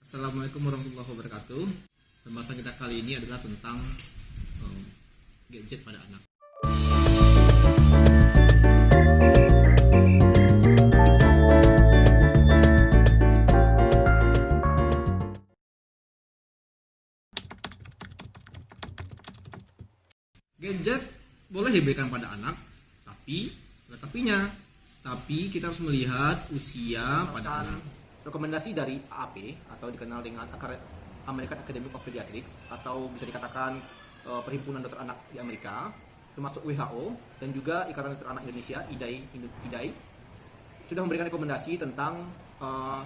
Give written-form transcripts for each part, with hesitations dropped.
Assalamualaikum warahmatullahi wabarakatuh. Pembahasan kita kali ini adalah tentang gadget pada anak. Gadget boleh diberikan pada anak, tapi ada tapi kita harus melihat usia pada anak. Rekomendasi dari AAP atau dikenal dengan American Academy of Pediatrics atau bisa dikatakan Perhimpunan Dokter Anak di Amerika, termasuk WHO dan juga Ikatan Dokter Anak Indonesia IDAI sudah memberikan rekomendasi tentang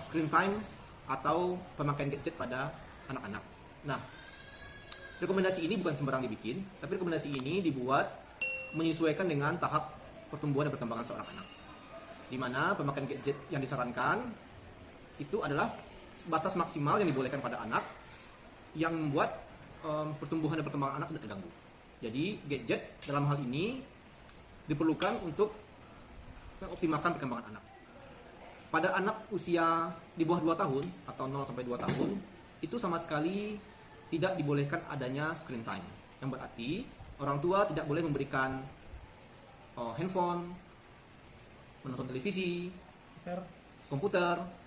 screen time atau pemakaian gadget pada anak-anak. Nah, rekomendasi ini bukan sembarang dibikin, tapi rekomendasi ini dibuat menyesuaikan dengan tahap pertumbuhan dan perkembangan seorang anak, di mana pemakaian gadget yang disarankan itu adalah batas maksimal yang dibolehkan pada anak yang membuat pertumbuhan dan perkembangan anak tidak terganggu. Jadi gadget dalam hal ini diperlukan untuk mengoptimalkan perkembangan anak. Pada anak usia di bawah 2 tahun atau 0 sampai 2 tahun itu sama sekali tidak dibolehkan adanya screen time. Yang berarti orang tua tidak boleh memberikan handphone, menonton televisi, komputer,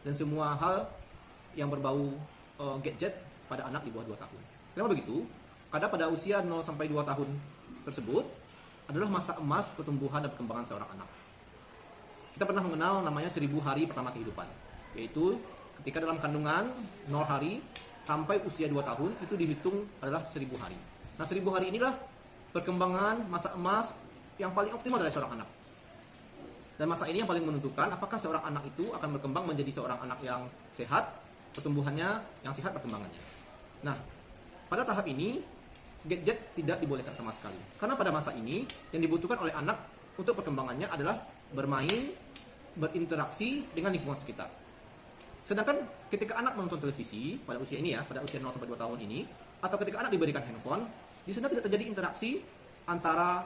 dan semua hal yang berbau gadget pada anak di bawah 2 tahun. Kenapa begitu? Karena pada usia 0 sampai 2 tahun tersebut adalah masa emas pertumbuhan dan perkembangan seorang anak. Kita pernah mengenal namanya 1000 hari pertama kehidupan, yaitu ketika dalam kandungan 0 hari sampai usia 2 tahun itu dihitung adalah 1000 hari. Nah, 1000 hari inilah perkembangan masa emas yang paling optimal dari seorang anak. Dan masa ini yang paling menentukan apakah seorang anak itu akan berkembang menjadi seorang anak yang sehat, pertumbuhannya yang sehat, perkembangannya. Nah, pada tahap ini gadget tidak dibolehkan sama sekali. Karena pada masa ini yang dibutuhkan oleh anak untuk perkembangannya adalah bermain, berinteraksi dengan lingkungan sekitar. Sedangkan ketika anak menonton televisi pada usia ini pada usia 0 sampai 2 tahun ini, atau ketika anak diberikan handphone, di sana tidak terjadi interaksi antara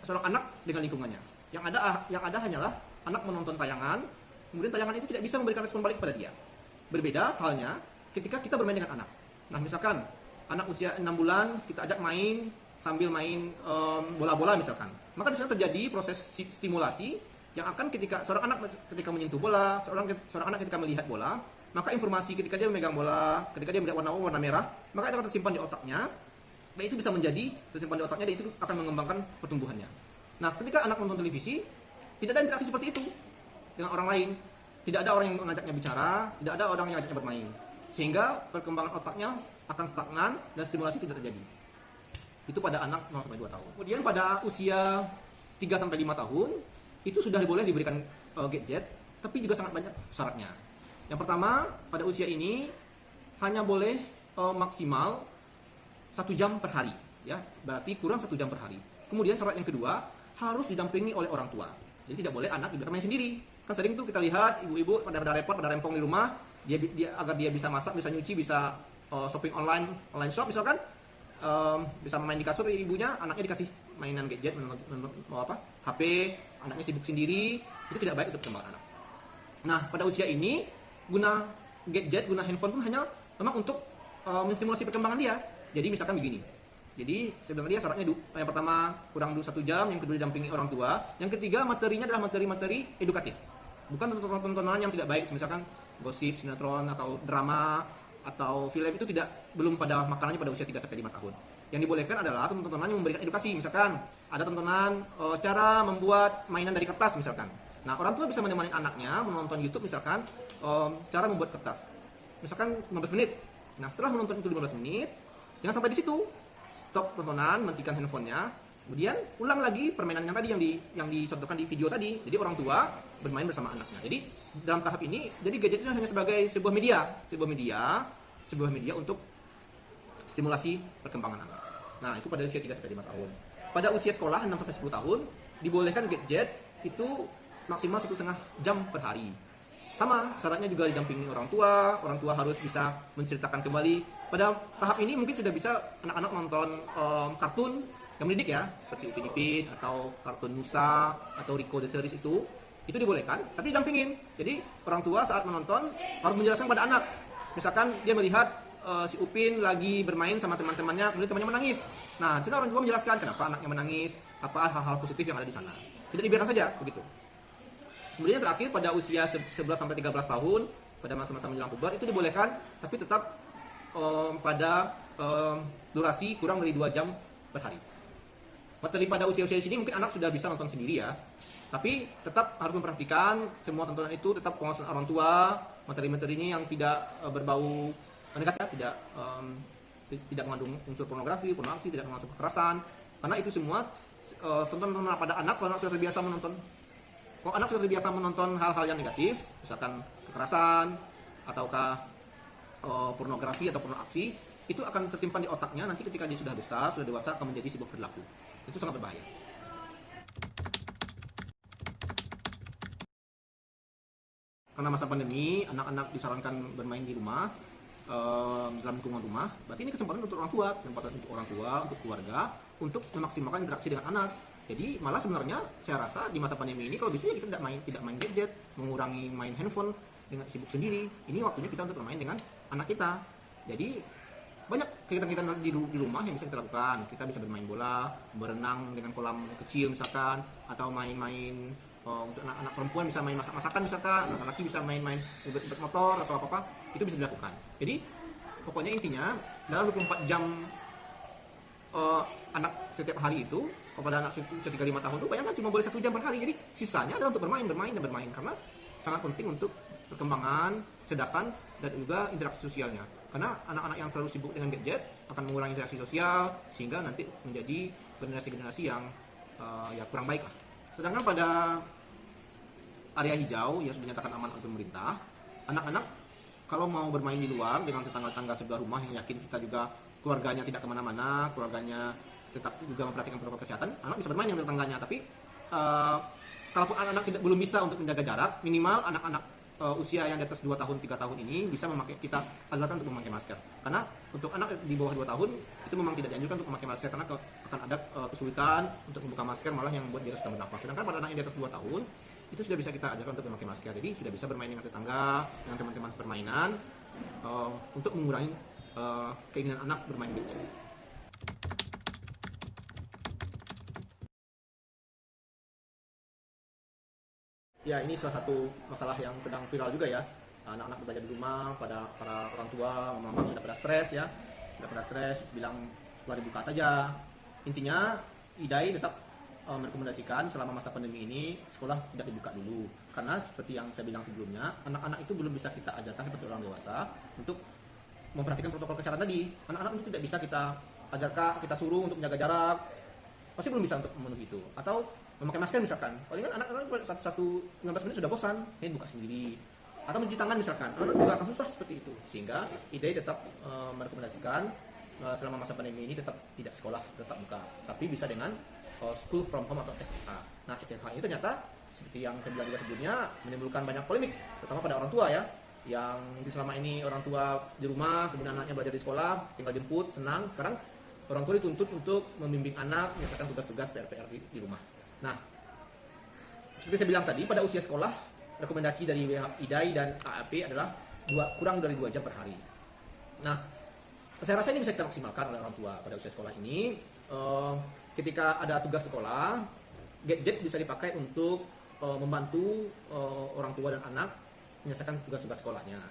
seorang anak dengan lingkungannya. Yang ada hanyalah anak menonton tayangan, kemudian tayangan itu tidak bisa memberikan respon balik pada dia. Berbeda halnya ketika kita bermain dengan anak. Nah, misalkan anak usia 6 bulan kita ajak main sambil main bola-bola misalkan. Maka di sana terjadi proses stimulasi yang akan ketika seorang anak ketika menyentuh bola, seorang anak ketika melihat bola, maka informasi ketika dia memegang bola, ketika dia melihat warna merah, maka itu akan tersimpan di otaknya. Dan itu bisa menjadi tersimpan di otaknya dan itu akan mengembangkan pertumbuhannya. Nah, ketika anak menonton televisi, tidak ada interaksi seperti itu dengan orang lain. Tidak ada orang yang mengajaknya bicara, tidak ada orang yang mengajaknya bermain. Sehingga perkembangan otaknya akan stagnan dan stimulasi tidak terjadi. Itu pada anak 0 sampai 2 tahun. Kemudian pada usia 3 sampai 5 tahun, itu sudah boleh diberikan gadget, tapi juga sangat banyak syaratnya. Yang pertama, pada usia ini hanya boleh maksimal 1 jam per hari, ya. Berarti kurang 1 jam per hari. Kemudian syarat yang kedua, harus didampingi oleh orang tua. Jadi tidak boleh anak dibiarkan main sendiri. Kan sering tuh kita lihat ibu-ibu pada repot, pada rempong di rumah, dia agar dia bisa masak, bisa nyuci, bisa shopping online shop misalkan, bisa main di kasur ibunya, anaknya dikasih mainan gadget, HP, anaknya sibuk sendiri, itu tidak baik untuk perkembangan anak. Nah, pada usia ini guna gadget, guna handphone pun hanya memang untuk menstimulasi perkembangan dia. Jadi misalkan begini. Jadi sebenarnya syaratnya yang pertama kurang dulu 1 jam, yang kedua didampingi orang tua, yang ketiga materinya adalah materi-materi edukatif. Bukan tontonan yang tidak baik, misalkan gosip, sinetron atau drama atau film itu belum pada makanannya pada usia 3 sampai 5 tahun. Yang dibolehkan adalah tontonan yang memberikan edukasi, misalkan ada tontonan cara membuat mainan dari kertas misalkan. Nah, orang tua bisa menemani anaknya menonton YouTube misalkan cara membuat kertas. Misalkan 15 menit. Nah, setelah menonton itu 15 menit, jangan sampai di situ. Stop tontonan, matikan handphonenya, kemudian ulang lagi permainan yang tadi yang dicontohkan di video tadi. Jadi orang tua bermain bersama anaknya. Jadi dalam tahap ini, jadi gadget itu hanya sebagai sebuah media untuk stimulasi perkembangan anak. Nah, itu pada usia 3 sampai 5 tahun. Pada usia sekolah 6 sampai 10 tahun dibolehkan gadget itu maksimal 1,5 jam per hari. Sama, syaratnya juga didampingi orang tua harus bisa menceritakan kembali. Pada tahap ini mungkin sudah bisa anak-anak nonton kartun yang mendidik ya, seperti Upin Ipin atau kartun Nusa atau Rico the Series itu dibolehkan, tapi didampingin. Jadi orang tua saat menonton harus menjelaskan pada anak Misalkan dia melihat si Upin lagi bermain sama teman-temannya, kemudian temannya menangis. Nah, di sana orang tua menjelaskan kenapa anaknya menangis, apa hal-hal positif yang ada di sana. Tidak dibiarkan saja begitu. Kemudian yang terakhir pada usia 11 sampai 13 tahun, pada masa-masa menjelang puber itu dibolehkan, tapi tetap pada durasi kurang dari 2 jam per hari. Materi pada usia-usia di sini mungkin anak sudah bisa nonton sendiri ya. Tapi tetap harus memperhatikan semua tontonan itu tetap pengawasan orang tua, materi-materi ini yang tidak berbau negatif, tidak mengandung unsur pornografi, pornografi, tidak mengandung kekerasan. Karena itu semua tontonan pada anak kalau anak sudah terbiasa menonton. Kalau anak sudah terbiasa menonton hal-hal yang negatif, misalkan kekerasan ataukah pornografi atau pornoaksi, itu akan tersimpan di otaknya nanti ketika dia sudah besar, sudah dewasa akan menjadi sebuah perilaku. Itu sangat berbahaya. Karena masa pandemi, anak-anak disarankan bermain di rumah, dalam lingkungan rumah. Berarti ini kesempatan untuk orang tua, untuk keluarga, untuk memaksimalkan interaksi dengan anak. Jadi malah sebenarnya saya rasa di masa pandemi ini kalau bisa kita tidak main gadget, mengurangi main handphone dengan sibuk sendiri. Ini waktunya kita untuk bermain dengan anak kita. Jadi banyak kegiatan-kegiatan di rumah yang bisa kita lakukan. Kita bisa bermain bola, berenang dengan kolam kecil misalkan, atau main-main untuk anak-anak perempuan bisa main masak-masakan misalkan, anak laki bisa main-main ubet-ubet motor atau apa-apa, itu bisa dilakukan. Jadi pokoknya intinya dalam 24 jam anak setiap hari itu, kepada anak usia 35 tahun itu bayangkan cuma boleh 1 jam per hari. Jadi sisanya adalah untuk bermain karena sangat penting untuk perkembangan kecerdasan dan juga interaksi sosialnya. Karena anak-anak yang terlalu sibuk dengan gadget akan mengurangi interaksi sosial sehingga nanti menjadi generasi-generasi yang ya kurang baik lah. Sedangkan pada area hijau yang sudah dinyatakan aman oleh pemerintah, anak-anak kalau mau bermain di luar dengan tetangga-tetangga sebelah rumah yang yakin kita juga keluarganya tidak kemana-mana, keluarganya tetap juga memperhatikan protokol kesehatan, anak bisa bermain dengan tetangganya. Tapi kalaupun anak-anak belum bisa untuk menjaga jarak, minimal anak-anak usia yang di atas 2 tahun, 3 tahun ini bisa kita ajarkan untuk memakai masker. Karena untuk anak di bawah 2 tahun itu memang tidak dianjurkan untuk memakai masker karena akan ada kesulitan untuk membuka masker, malah yang membuat dia sudah bernafas. Sedangkan pada anak yang di atas 2 tahun itu sudah bisa kita ajarkan untuk memakai masker. Jadi sudah bisa bermain dengan tetangga, dengan teman-teman sepermainan untuk mengurangi keinginan anak bermain gadget. Ya, ini salah satu masalah yang sedang viral juga ya. Anak-anak belajar di rumah, pada para orang tua, mama sudah pada stres ya. Sudah pada stres, bilang sekolah dibuka saja. Intinya, IDAI tetap merekomendasikan selama masa pandemi ini, sekolah tidak dibuka dulu. Karena seperti yang saya bilang sebelumnya, anak-anak itu belum bisa kita ajarkan seperti orang dewasa untuk memperhatikan protokol kesehatan tadi. Anak-anak itu tidak bisa kita ajarkan, kita suruh untuk menjaga jarak. Pasti belum bisa untuk memenuhi itu. Atau memakai masker misalkan, paling kan anak-anak satu 15 menit sudah bosan, ini buka sendiri. Atau mencuci tangan misalkan, anak juga akan susah seperti itu. Sehingga IDAI tetap merekomendasikan selama masa pandemi ini tetap tidak sekolah tetap buka, tapi bisa dengan school from home atau SFH. Nah, SFH ini ternyata seperti yang saya bilang juga sebelumnya menimbulkan banyak polemik, terutama pada orang tua ya, yang selama ini orang tua di rumah, kemudian anaknya belajar di sekolah, tinggal jemput, senang. Sekarang orang tua dituntut untuk membimbing anak, menyelesaikan tugas-tugas PR-PR di rumah. Nah, seperti saya bilang tadi, pada usia sekolah, rekomendasi dari IDAI dan AAP adalah kurang dari 2 jam per hari. Nah, saya rasa ini bisa kita maksimalkan oleh orang tua pada usia sekolah ini. Ketika ada tugas sekolah, gadget bisa dipakai untuk membantu orang tua dan anak menyelesaikan tugas-tugas sekolahnya.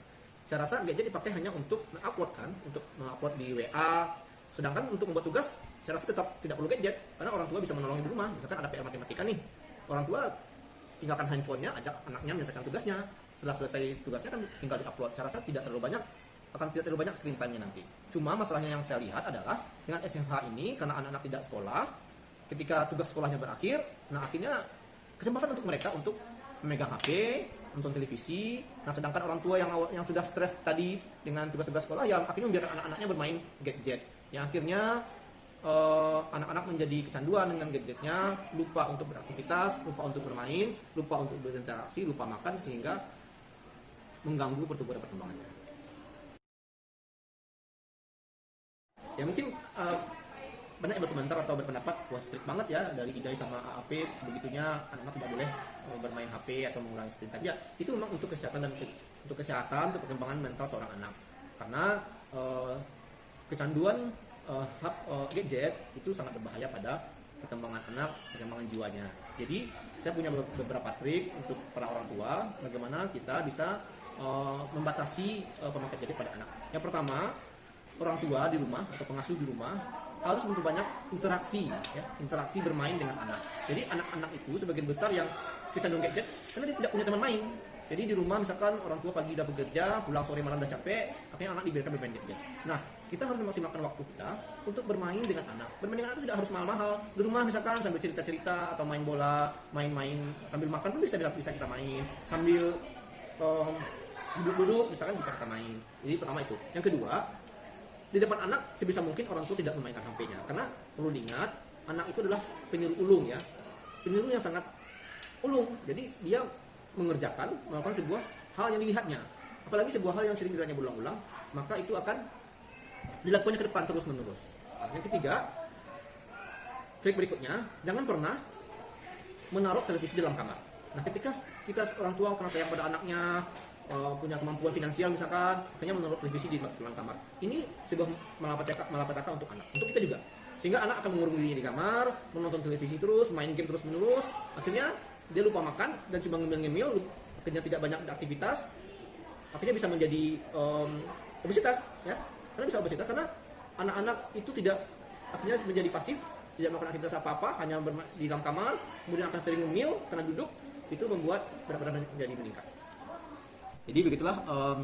Saya rasa gadget dipakai hanya untuk mengupload di WA. Sedangkan untuk membuat tugas, saya rasa tetap tidak perlu gadget, karena orang tua bisa menolong di rumah. Misalkan ada PR matematika nih, orang tua tinggalkan handphonenya, ajak anaknya menyelesaikan tugasnya. Setelah selesai tugasnya kan tinggal diupload. Saya rasa tidak terlalu banyak screen time-nya nanti. Cuma masalahnya yang saya lihat adalah dengan SMH ini, karena anak-anak tidak sekolah, ketika tugas sekolahnya berakhir, nah akhirnya kesempatan untuk mereka untuk memegang HP, nonton televisi. Nah, sedangkan orang tua yang sudah stres tadi dengan tugas-tugas sekolah, yang akhirnya membiarkan anak-anaknya bermain gadget. Yang akhirnya anak-anak menjadi kecanduan dengan gadgetnya, lupa untuk beraktivitas, lupa untuk bermain, lupa untuk berinteraksi, lupa makan, sehingga mengganggu pertumbuhan dan perkembangannya. Ya mungkin banyak yang berkomentar atau berpendapat, wah strict banget ya dari IDAI sama AAP, sebegitunya anak-anak tidak boleh bermain HP atau mengurangi screen time. Ya, itu memang untuk kesehatan untuk perkembangan mental seorang anak. karena kecanduan gadget itu sangat berbahaya pada perkembangan anak, perkembangan jiwanya. Jadi saya punya beberapa trik untuk para orang tua bagaimana kita bisa membatasi pemakaian gadget pada anak. Yang pertama, orang tua di rumah atau pengasuh di rumah harus memperbanyak interaksi, ya, interaksi bermain dengan anak. Jadi anak-anak itu sebagian besar yang kecanduan gadget karena dia tidak punya teman main. Jadi di rumah misalkan orang tua pagi udah bekerja, pulang sore malam udah capek, akhirnya anak dibiarkan bermain gadget. Nah, kita harus memaksimalkan waktu kita untuk bermain dengan anak. Bermain dengan anak itu tidak harus mahal-mahal. Di rumah misalkan sambil cerita-cerita atau main bola, main-main sambil makan pun bisa kita main. Sambil duduk-duduk misalkan bisa kita main. Jadi pertama itu. Yang kedua, di depan anak sebisa mungkin orang tua tidak memainkan HP-nya, karena perlu diingat anak itu adalah peniru ulung, ya, peniru yang sangat ulung. Jadi dia melakukan sebuah hal yang dilihatnya, apalagi sebuah hal yang sering dilihatnya berulang-ulang, maka itu akan dilakukannya ke depan terus menerus. Yang ketiga, trik berikutnya, jangan pernah menaruh televisi dalam kamar. Nah, ketika kita orang tua karena sayang pada anaknya, punya kemampuan finansial misalkan, akhirnya menaruh televisi di dalam kamar. Ini sebuah malapetaka untuk anak, untuk kita juga. Sehingga anak akan mengurung dirinya di kamar, menonton televisi terus, main game terus menerus. Akhirnya dia lupa makan dan cuma ngemil-ngemil, akhirnya tidak banyak aktivitas. Akhirnya bisa menjadi obesitas, ya. Karena bisa obesitas karena anak-anak itu tidak akhirnya menjadi pasif, tidak melakukan aktivitas apa-apa, hanya di dalam kamar, kemudian akan sering ngemil karena duduk, itu membuat berat badan menjadi meningkat. Jadi begitulah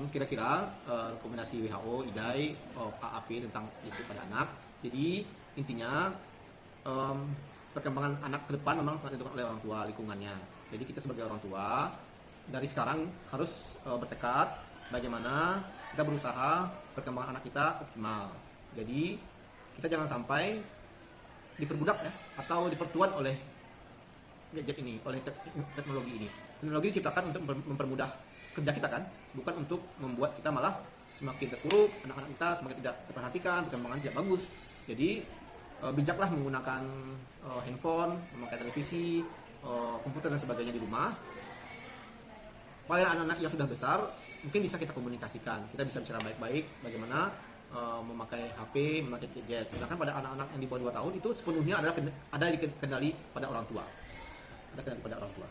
kira-kira rekomendasi WHO, IDAI, AAP tentang itu pada anak. Jadi intinya perkembangan anak ke depan memang sangat ditentukan oleh orang tua, lingkungannya. Jadi kita sebagai orang tua dari sekarang harus bertekad bagaimana kita berusaha perkembangan anak kita optimal. Jadi kita jangan sampai diperbudak, ya, atau dipertuan oleh gadget ini, oleh teknologi ini. Teknologi diciptakan untuk mempermudah kerja kita, kan, bukan untuk membuat kita malah semakin terpuruk, anak-anak kita semakin tidak diperhatikan, perkembangan tidak bagus. Jadi bijaklah menggunakan handphone, memakai televisi, komputer dan sebagainya di rumah. Pada anak-anak yang sudah besar, mungkin bisa kita komunikasikan, kita bisa bicara baik-baik bagaimana memakai HP, memakai gadget. Sedangkan pada anak-anak yang di bawah 2 tahun itu sepenuhnya ada di kendali pada orang tua. Ada kendali pada orang tua.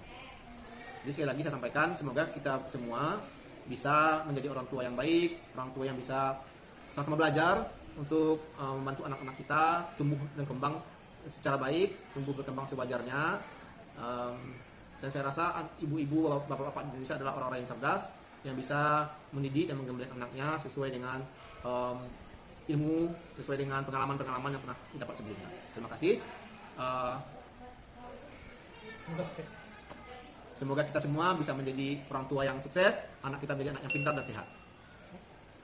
Jadi sekali lagi saya sampaikan, semoga kita semua bisa menjadi orang tua yang baik, orang tua yang bisa sama-sama belajar untuk membantu anak-anak kita tumbuh dan kembang secara baik, tumbuh berkembang sewajarnya. Dan saya rasa ibu-ibu, bapak-bapak di Indonesia adalah orang-orang yang cerdas, yang bisa mendidik dan menggembleng anaknya sesuai dengan ilmu, sesuai dengan pengalaman-pengalaman yang pernah didapat sebelumnya. Terima kasih. Semoga kita semua bisa menjadi orang tua yang sukses, anak kita menjadi anak yang pintar dan sehat.